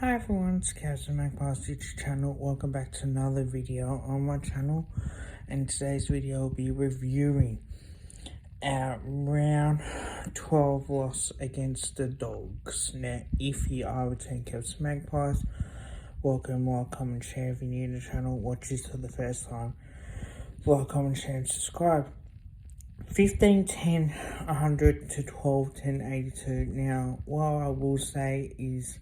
Hi everyone, it's Captain Magpie's YouTube channel. Welcome back to another video on my channel. And today's video will be reviewing our round 12 loss against the Dogs. Now, if you are returning Captain Magpies, welcome, like, comment, share if you're new to the channel, watch this for the first time. Like, comment, share, and subscribe. 15-10, 100 to 12-10, 82. Now, what I will say is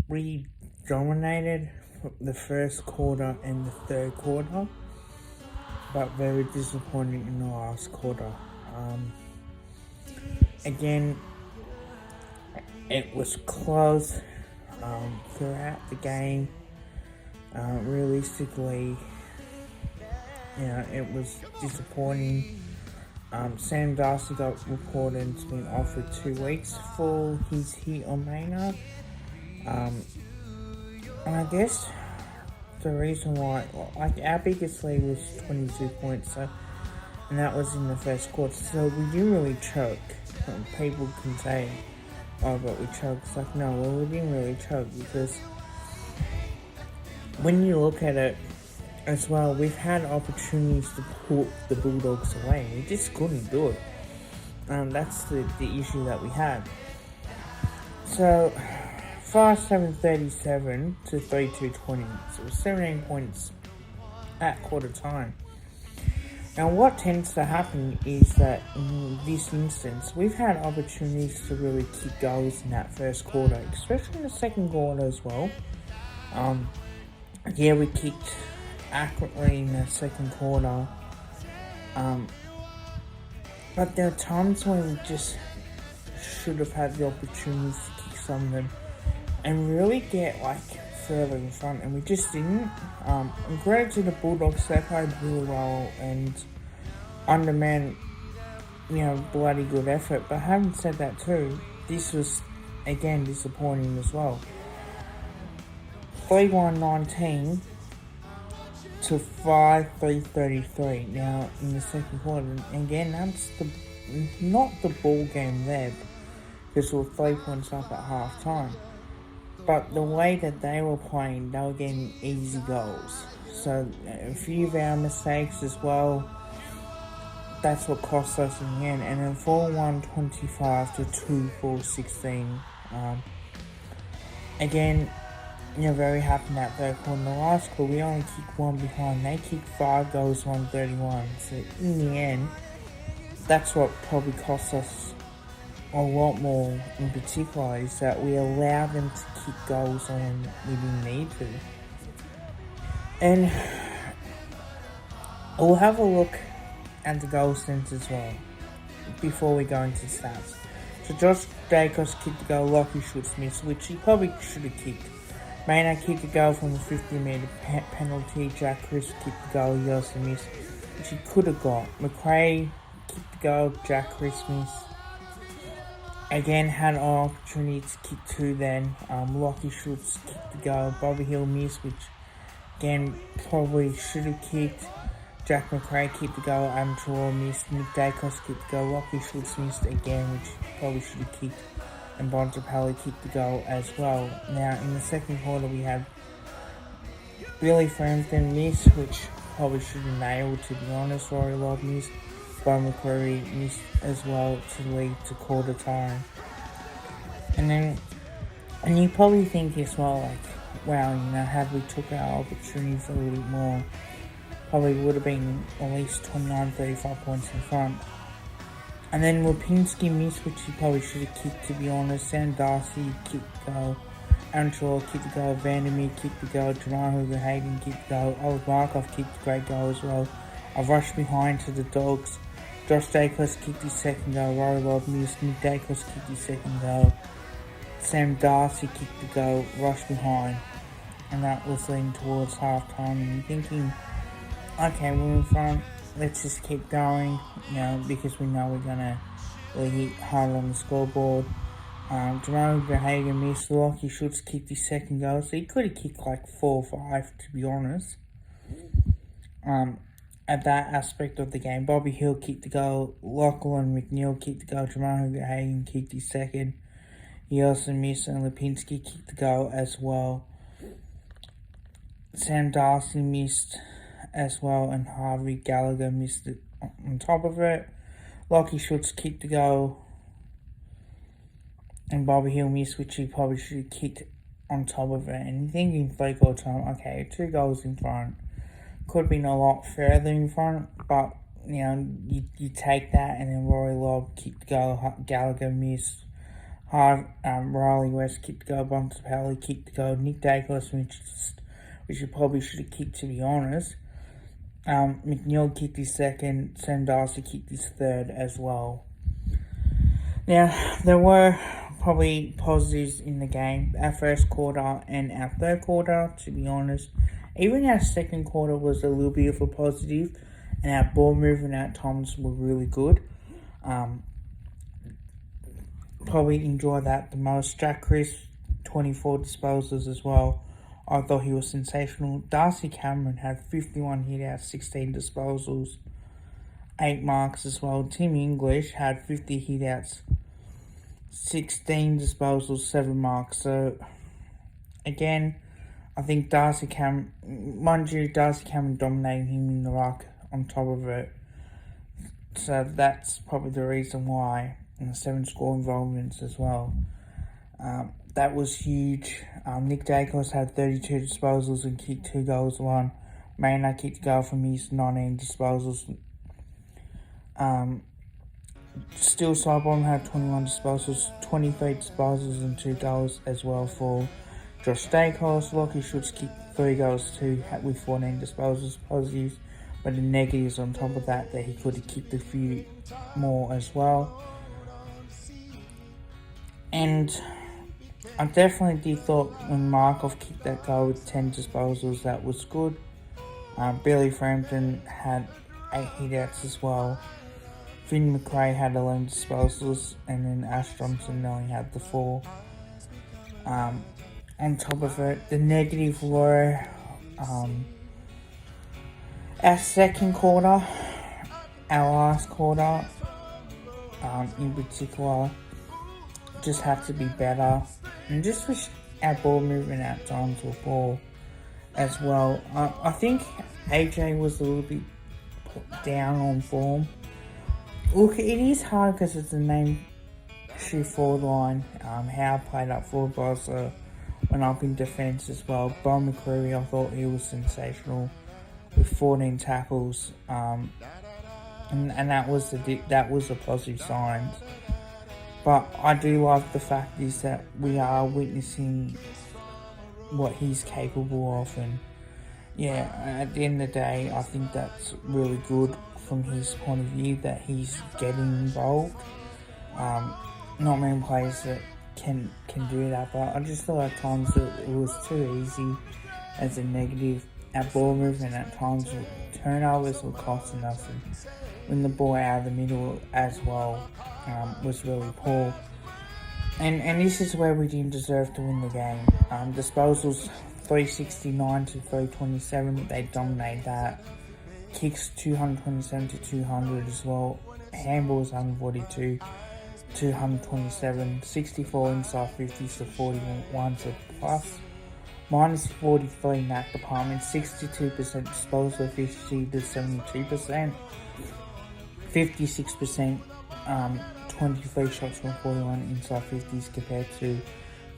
we dominated the first quarter and the third quarter, but very disappointing in the last quarter. Again, it was close throughout the game. Realistically, it was disappointing. Sam Darcy got reported to be off for 2 weeks for his hit on Maynard. And I guess the reason why, our biggest lead was 22 points, and that was in the first quarter, so we didn't really choke. People can say, oh, but we choked. It's like, no, well, we didn't really choke, because when you look at it as well, we've had opportunities to put the Bulldogs away. We just couldn't do it. That's the issue that we had. So 5-7-37 to 3-2-20. So it was 17 points at quarter time. Now what tends to happen is that in this instance, we've had opportunities to really kick goals in that first quarter, especially in the second quarter as well. We kicked accurately in the second quarter. But there are times when we just should have had the opportunities to kick some of them and really get further in front, and we just didn't. And credit to the Bulldogs, they played really well and undermanned, bloody good effort. But having said that too, this was again disappointing as well. 3-1-19 to 5-3-33 now in the second quarter. And again, that's not the ball game there, because we were 3 points up at half time. But the way that they were playing, they were getting easy goals. So a few of our mistakes as well, that's what cost us in the end. And then 4-1-25 to 2-4-16. Again, very happy in that third quarter. In the last quarter, we only kicked one behind. They kicked 5 goals, 131. So in the end, that's what probably cost us a lot more in particular, is that we allowed them to kick goals when we didn't need to. And we'll have a look at the goal stints as well before we go into stats. So Josh Dacos kicked the goal, Lockie Schultz missed, which he probably should have kicked. Maynard kicked a goal from the 50-metre penalty. Jack Chris kicked the goal, he also missed, which he could have got. McRae kicked the goal, Jack Chris missed. Again, had an opportunity to kick 2 then. Lockie Schultz kicked the goal. Bobby Hill missed, which again probably should have kicked. Jack McRae kicked the goal. Adam Trelaw missed. Nick Dacos kicked the goal. Lockie Schultz missed again, which probably should have kicked. And Bontempelli kicked the goal as well. Now in the second quarter, we had Billy Frampton miss, which probably should have nailed, to be honest. Rory Lobb missed. Bo McCreary missed as well to lead to quarter time. And you probably think as well, wow, had we took our opportunities a little bit more, probably would have been at least 29-35 points in front. And then Lipinski missed, which he probably should have kicked, to be honest. Sam Darcy kicked the goal. Antrell kicked the goal. Vandermeer kicked the goal. Jermaine Hayden kicked the goal. Oliver Markov kicked a great goal as well. I rushed behind to the Dogs. Josh Dacos kicked his second goal. Rory Lobb missed. Nick Dacos kicked his second goal. Sam Darcy kicked the goal. Rushed behind. And that was leading towards half time. And you're thinking, okay, we're in front. Let's just keep going, because we know we're going to really hit hard on the scoreboard. Jerome Verhagen missed. Lockie Schultz kicked his second goal, so he could have kicked 4 or 5, to be honest. At that aspect of the game, Bobby Hill kicked the goal. Lachlan McNeil kicked the goal. Jerome Verhagen kicked his second. He also missed, and Lipinski kicked the goal as well. Sam Darcy missed as well, and Harvey Gallagher missed it on top of it. Lockie Schultz kicked the goal, and Bobby Hill missed, which he probably should have kicked on top of it. And thinking 3/4 time, okay, 2 goals in front. Could have been a lot further in front, but you take that, and then Rory Lobb kicked the goal, Gallagher missed, Riley West kicked the goal, Bontempelli kicked the goal, Nick Dacos, which he probably should have kicked, to be honest. McNeil kicked his second, Sam Darcy kicked his third as well. Now, there were probably positives in the game, our first quarter and our third quarter, to be honest. Even our second quarter was a little bit of a positive, and our ball movement at times were really good. Probably enjoy that the most. Jack Chris, 24 disposals as well. I thought he was sensational. Darcy Cameron had 51 hitouts, 16 disposals, 8 marks as well. Tim English had 50 hitouts, 16 disposals, 7 marks. So, again, I think Darcy Cameron dominated him in the ruck on top of it. So that's probably the reason why. And 7 score involvements as well. That was huge. Nick Dacos had 32 disposals and kicked 2 goals, 1. Maynard kicked a goal from his 19 disposals. Still Sidebomb had 21 disposals, 23 disposals and 2 goals as well for Josh Dacos. Lockie Schultz kicked 3 goals too, with 14 disposals, positives, but the negatives on top of that he could have kicked a few more as well. And I definitely did thought when Markov kicked that goal with 10 disposals, that was good. Billy Frampton had 8 hitouts as well. Finn McRae had 11 disposals, and then Ash Johnson only had the 4. On top of it, the negative were our second quarter, our last quarter, in particular, just have to be better, and just wish our ball movement at times were poor as well. I think AJ was a little bit down on form. Look, it is hard because it's a name shoe forward line. How I played up forward, but also went up in defence as well. Bo McCreary, I thought he was sensational with 14 tackles, and that was a positive sign. But I do like the fact is that we are witnessing what he's capable of, and at the end of the day, I think that's really good from his point of view that he's getting involved. Not many players that can do that, but I just thought at times that it was too easy as a negative. Our ball movement at times, turnovers were costing us, and when the ball out of the middle as well was really poor. And this is where we didn't deserve to win the game. Disposals 369 to 327, they dominated that. Kicks 227 to 200 as well. Handballs 142, 227, 64 inside 50s to 41 to plus. Minus 43 in that department, 62% disposal efficiency to 72%, 56%, 23 shots from 41 inside 50s compared to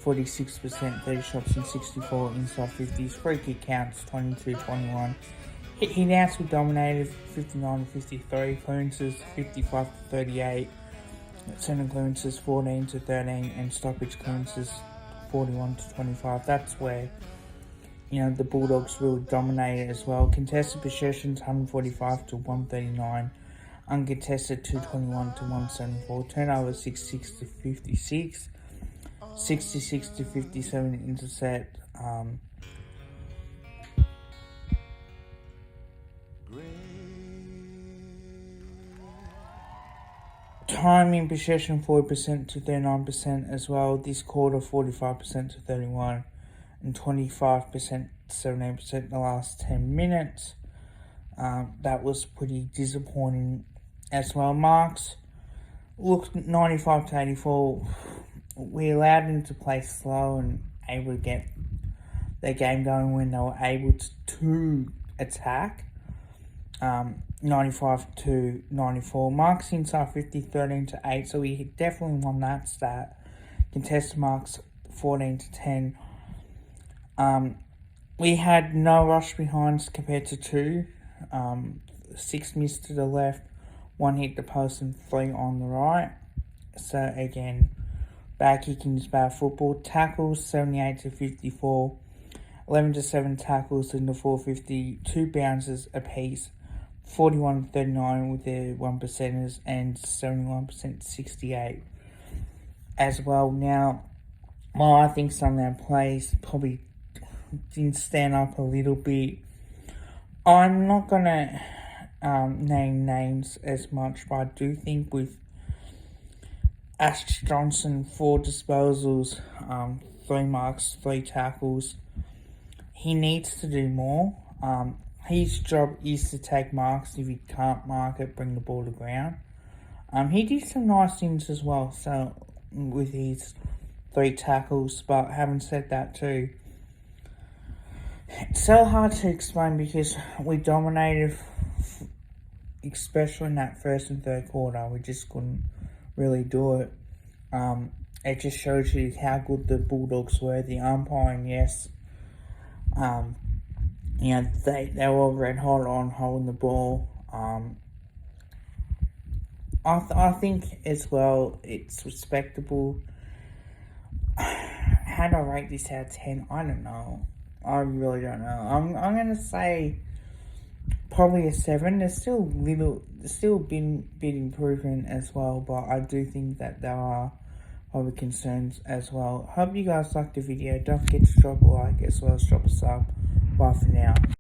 46%, 30 shots and 64 inside 50s. Free kick counts 22-21. Hit outs we dominated 59 to 53, clearances 55 to 38, center clearances 14 to 13, and stoppage clearances 41 to 25. That's where the Bulldogs really dominated as well. Contested possessions 145 to 139, uncontested 221 to 174, turnovers 66 to 56, 66 to 57 intercept. Time in possession 40% to 39% as well. This quarter 45% to 31, and 25% to 17% in the last 10 minutes. That was pretty disappointing as well. Marks looked 95 to 84. we allowed them to play slow and able to get their game going when they were able to attack. 95 to 94. Marks inside 50, 13 to 8. So we definitely won that stat. Contested marks 14 to 10. We had no rush behinds compared to 2. 6 missed to the left, 1 hit the post and 3 on the right. So again, bad kicking is bad football. Tackles 78 to 54. 11 to 7 tackles in the 450, 2 bounces apiece, 41 to 39 with their 1%ers and 71% 68 as well. Now, while I think some of their plays probably didn't stand up a little bit, I'm not going to name names as much, but I do think with Ash Johnson, 4 disposals, 3 marks, 3 tackles, he needs to do more. His job is to take marks. If he can't mark it, bring the ball to ground. He did some nice things as well, so with his 3 tackles, but having said that too, it's so hard to explain because we dominated, especially in that first and third quarter. We just couldn't really do it. It just shows you how good the Bulldogs were. The umpiring, yes, they were red hot on holding the ball. I think as well it's respectable. How do I rate this out of 10? I don't know. I really don't know. I'm gonna say probably a 7. There's still been bit improvement as well, but I do think that there are other concerns as well. Hope you guys liked the video. Don't forget to drop a like as well as drop a sub. Bye for now.